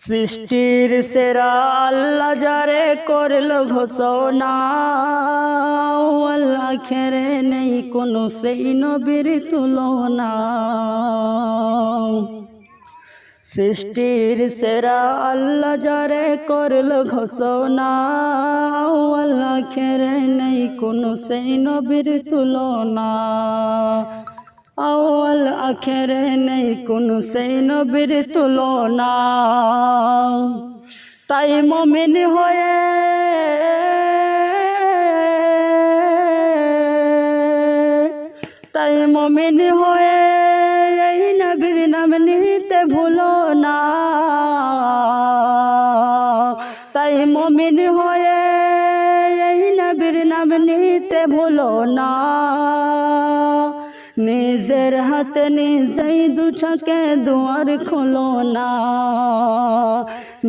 সৃষ্টির সেরা আল্লাহ যারে করলো ঘোষণা, আখেরে নেই কোনো সেই নবীর তুলনা। সৃষ্টির সেরা আল্লাহ যারে করলো ঘোষণা, আখেরে নেই কোনো সেই নবীর তুলনা। আউয়াল আখেরে নেই কোনো সেই নবীর তুলনা। তাই মুমিন হয়ে এই নবীর নাম নিতে ভুলো না। তাই মুমিন হয়ে এই নবীর নাম নিতে ভুলো না। নিজের হাতে নিজেই দুচকে দুয়ার খোলো না।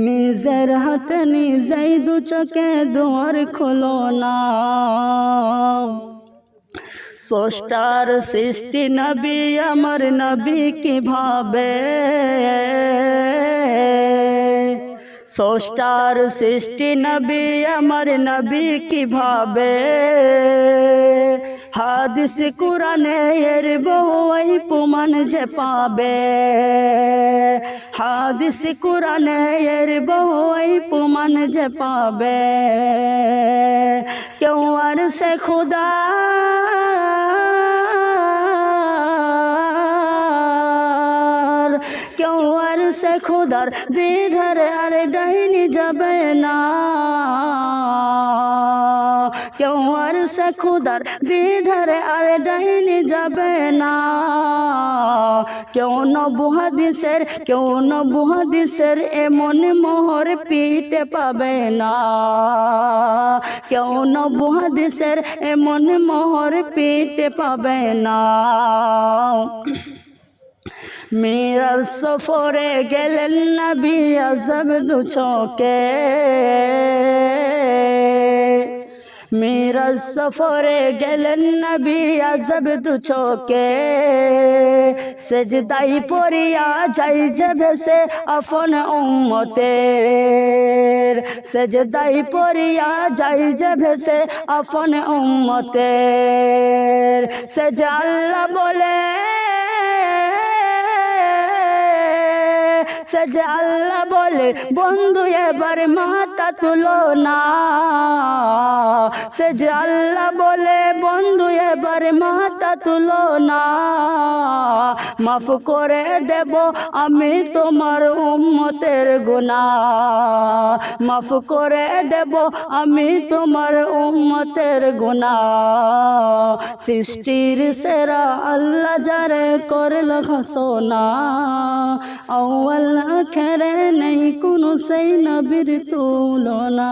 নিজের হাতে নিজেই দুচকে দুয়ার খোলো না। স্রষ্টার সৃষ্টি নবী আমার নবী কিভাবে, স্রষ্টার সৃষ্টি নবী আমার নবী কিভাবে। হাদিস কুরআনে এর বহুই প্রমাণ যে পাবে। হাদিস কুরআনে এর বহুই প্রমাণ যে পাবে। কেউ আর সে খুদা কেউ আর সে খুদার বিধার আর ডাইনি যাবে না। কেউ আর সে খুদার বিধার আর ডাইনি যাবে না। কেউ নবু হাদিসের এমন মোহর পিঠে পাবে না। কেউ নবু হাদিসের এমন মোহর পিঠে পাবে না। মিরাজ সফরে গেলেন নবী আজব দুচকে। মিরাজ সফরে গেলেন নবী আজব দুচকে। সেজদাই পড়িয়া যাই যে ভেসে আপন উম্মতের। সেজদাই পড়িয়া যাই যে ভেসে আপন উম্মতের। সেজ আল্লাহ বলে সেজে আল্লাহ বলে বন্ধু এবার মাথা তুলো না। সেজে আল্লাহ বলে বন্ধু এবার মাথা তুলো না। মাফ করে দেব আমি তোমার উম্মতের গুনাহ। মাফ করে দেব আমি তোমার উম্মতের গুনাহ। সৃষ্টির সেরা আল্লাহ যারে করলো ঘোষণা, আউয়াল আখেরে নেই কোনো সেই নবীর তুলনা।